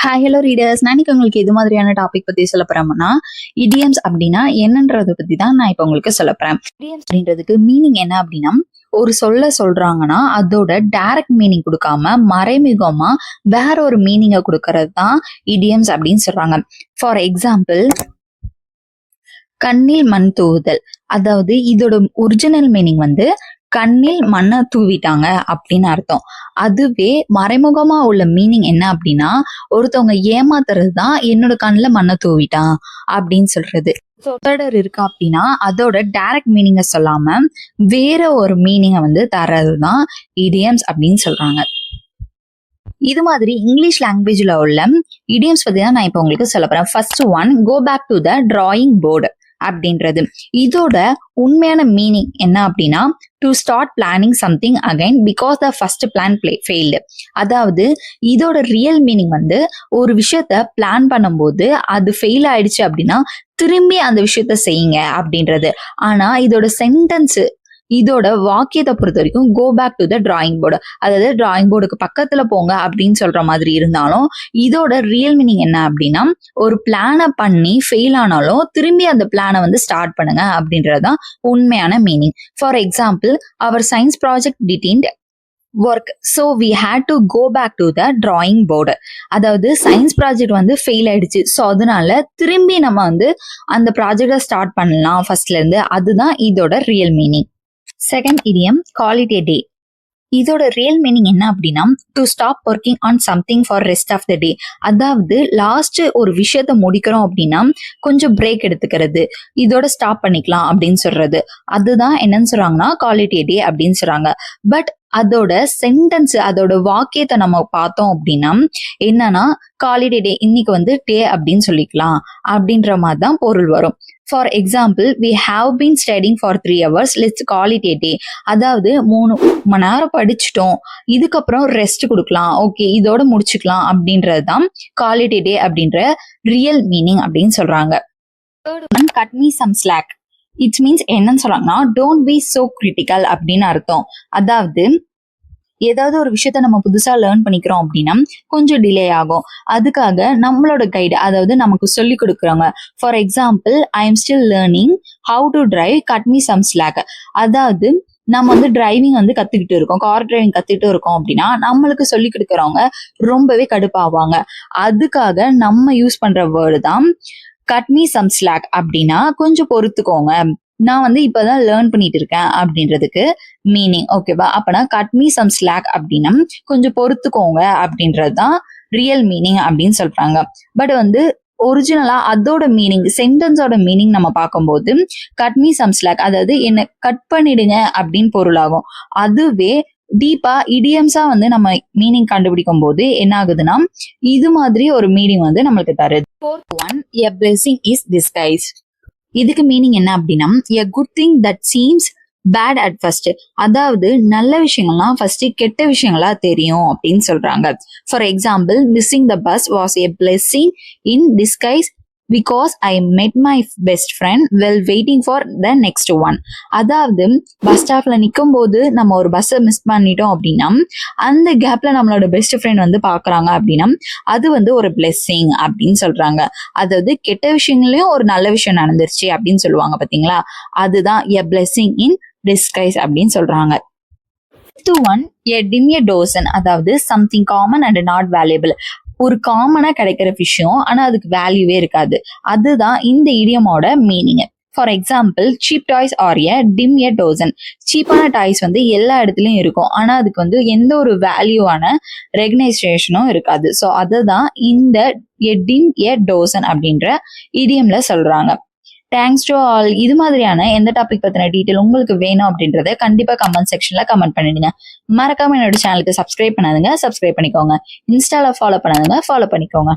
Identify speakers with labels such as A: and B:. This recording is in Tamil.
A: ஹாய் ஹலோ ரீடர்ஸ், நான் இன்னைக்கு உங்களுக்கு இது மாதிரியான டாபிக் பத்தி சொல்ல போறேன்னா, இடியம்ஸ் அப்படின்னா என்னன்றதை பத்தி தான் நான் இப்போ உங்களுக்கு சொல்ல போறேன். இடியம்ஸ் அப்படின்றதுக்கு மீனிங் என்ன அப்படின்னா, ஒரு சொல்றாங்கன்னா அதோட டைரக்ட் மீனிங் கொடுக்காம மறைமுகமா வேற ஒரு மீனிங்கை கொடுக்கறது தான் இடியம்ஸ் அப்படின்னு சொல்றாங்க. ஃபார் எக்ஸாம்பிள், கண்ணில் மண் தூவுதல். அதாவது இதோட ஒரிஜினல் மீனிங் கண்ணில் மண்ணை தூவிட்டாங்க அப்படின்னு அர்த்தம். அதுவே மறைமுகமா உள்ள மீனிங் என்ன அப்படின்னா, ஒருத்தவங்க ஏமாத்துறது தான் என்னோட கண்ணுல மண்ணை தூவிட்டான் அப்படின்னு சொல்றது. சொற்றொடர் இருக்கா அப்படின்னா அதோட டைரக்ட் மீனிங்கை சொல்லாம வேற ஒரு மீனிங்கை தர்றதுதான் இடியம்ஸ் அப்படின்னு சொல்றாங்க. இது மாதிரி இங்கிலீஷ் லாங்குவேஜ்ல உள்ள இடியம்ஸ் பத்தி தான் நான் இப்போ உங்களுக்கு சொல்ல போறேன். First one, go back to the drawing board அப்படின்றது. இதோட உண்மையான மீனிங் என்ன அப்படின்னா, to start planning something again because the first plan failed. அதாவது இதோட ரியல் மீனிங் ஒரு விஷயத்த பிளான் பண்ணும்போது அது ஃபெயில் ஆயிடுச்சு அப்படின்னா திரும்பி அந்த விஷயத்த செய்யுங்க அப்படின்றது. ஆனா இதோட சென்டென்ஸ், இதோட வாக்கியத்தை பொறுத்த வரைக்கும் go back to the drawing board, அதாவது டிராயிங் போர்டுக்கு பக்கத்துல போங்க அப்படின்னு சொல்ற மாதிரி இருந்தாலும், இதோட ரியல் மீனிங் என்ன அப்படின்னா, ஒரு பிளானை பண்ணி ஃபெயில் ஆனாலும் திரும்பி அந்த பிளானை ஸ்டார்ட் பண்ணுங்க அப்படின்றதுதான் உண்மையான meaning. For example, our science project didn't work, so we had to go back to the drawing board. அதாவது சயின்ஸ் ப்ராஜெக்ட் ஃபெயில் ஆயிடுச்சு, ஸோ அதனால திரும்பி நம்ம அந்த ப்ராஜெக்டை ஸ்டார்ட் பண்ணலாம் ஃபர்ஸ்ட்ல இருந்து. அதுதான் இதோட real meaning. Second idiom, call it a day. இதோட ரியல் மீனிங் என்ன அப்படின்னா, to stop working on something for rest of the day. அதாவது லாஸ்ட் ஒரு விஷயத்த முடிக்கிறோம் அப்படின்னா கொஞ்சம் பிரேக் எடுத்துக்கிறது, இதோட ஸ்டாப் பண்ணிக்கலாம் அப்படின்னு சொல்றது. அதுதான் என்னன்னு சொல்றாங்கன்னா கால் இட் எ டே அப்படின்னு சொல்றாங்க. பட் அதோட சென்டென்ஸ், அதோட வாக்கியத்தை நம்ம பார்த்தோம் அப்படின்னா என்னன்னா, கால் இட் எ டே, இன்னைக்கு டே அப்படின்னு சொல்லிக்கலாம் அப்படின்ற மாதிரி தான் பொருள் வரும். For example, we have been studying for 3 hours, let's call it a day. அதாவது 3 மணி நேரம் படிச்சுட்டோம், இதுக்கப்புறம் ரெஸ்ட் கொடுக்கலாம், ஓகே இதோட முடிச்சுக்கலாம் அப்படின்றது தான் call it a day அப்படின்ற ரியல் மீனிங் அப்படின்னு சொல்றாங்க. Third one, cut me some slack. It means என்னன்னு சொல்றாங்கன்னா, டோன்ட் பி சோ கிரிட்டிக்கல் அப்படின்னு அர்த்தம். அதாவது ஏதாவது ஒரு விஷயத்த நம்ம புதுசா லேர்ன் பண்ணிக்கிறோம் அப்படின்னா கொஞ்சம் டிலே ஆகும். அதுக்காக நம்மளோட கைடு, அதாவது நமக்கு சொல்லி கொடுக்குறவங்க, for example, I am still learning how to drive, cut me some slack. அதாவது நம்ம டிரைவிங் கத்துக்கிட்டு இருக்கோம், கார் டிரைவிங் கத்துக்கிட்டு இருக்கோம் அப்படின்னா நம்மளுக்கு சொல்லி கொடுக்குறவங்க ரொம்பவே கடுப்பாவாங்க. அதுக்காக நம்ம யூஸ் பண்ற வேர்டு தான் கட் மீ சம் ஸ்லாக். அப்படின்னா கொஞ்சம் பொறுத்துக்கோங்க, நான் இப்பதான் லேர்ன் பண்ணிட்டு இருக்கேன் அப்படின்றதுக்கு மீனிங். ஓகேவா? அப்பனா கட் மீ சம் ஸ்லாக் அப்படின்னா கொஞ்சம் பொறுத்துக்கோங்க அப்படின்றதுதான் ரியல் மீனிங் அப்படின்னு சொல்றாங்க. பட் ஒரிஜினலா அதோட மீனிங், சென்டென்ஸோட மீனிங் நம்ம பார்க்கும்போது கட் மீ சம் ஸ்லாக், அதாவது என்ன கட் பண்ணிடுங்க அப்படின்னு பொருளாகும். அதுவே டீப்பா இடியம்ஸா நம்ம மீனிங் கண்டுபிடிக்கும் போது என்ன ஆகுதுன்னா இது மாதிரி ஒரு மீனிங் நம்மளுக்கு தருது. Fourth one, a blessing is disguise. இதுக்கு மீனிங் என்ன அப்படின்னா, a good thing that seems bad at first. அதாவது நல்ல விஷயங்கள்லாம் ஃபர்ஸ்ட் கெட்ட விஷயங்களா தெரியும் அப்படின்னு சொல்றாங்க. For example, missing the bus was a blessing in disguise because I met my best friend well waiting for the next one. அதாவது பஸ் ஸ்டாப்ல நிற்கும் போது நம்ம ஒரு பஸ்ஸை மிஸ் பண்ணிட்டோம் அப்படின்னா அந்த கேப்ல நம்மளோட பெஸ்ட் ஃப்ரெண்ட் பாக்குறாங்க அப்படின்னா அது ஒரு பிளெஸிங் அப்படின்னு சொல்றாங்க. அதாவது கெட்ட விஷயங்களையும் ஒரு நல்ல விஷயம் நடந்துருச்சு அப்படின்னு சொல்லுவாங்க பாத்தீங்களா, அதுதான் எ பிளெஸிங் இன் டிஸ்கைஸ் அப்படின்னு சொல்றாங்க. One, a dim a dozen. அதாவது something common and not valuable. ஒரு காமனா கிடைக்கிற விஷயம் ஆனா அதுக்கு வேல்யூவே இருக்காது, அதுதான் இந்த இடியமோட மீனிங். For example, cheap toys are a dim a dozen. சீப்பான டாய்ஸ் எல்லா இடத்துலயும் இருக்கும், ஆனா அதுக்கு எந்த ஒரு வேல்யூவான ரெகனைசேஷனும் இருக்காது. ஸோ அதுதான் இந்த எ dim a dozen அப்படின்ற இடியம்ல சொல்றாங்க. Thanks to all. இது மாதிரியான எந்த டாபிக் பத்தின டீட்டெயில் உங்களுக்கு வேணும் அப்படின்றத கண்டிப்பா கமெண்ட் செக்ஷன்ல கமெண்ட் பண்ணிடுங்க. மறக்காம என்னோட சேனலுக்கு சப்ஸ்கிரைப் பண்ணாதுங்க, சப்ஸ்கிரைப் பண்ணிக்கோங்க. இன்ஸ்டால ஃபாலோ பண்ணாதுங்க, ஃபாலோ பண்ணிக்கோங்க.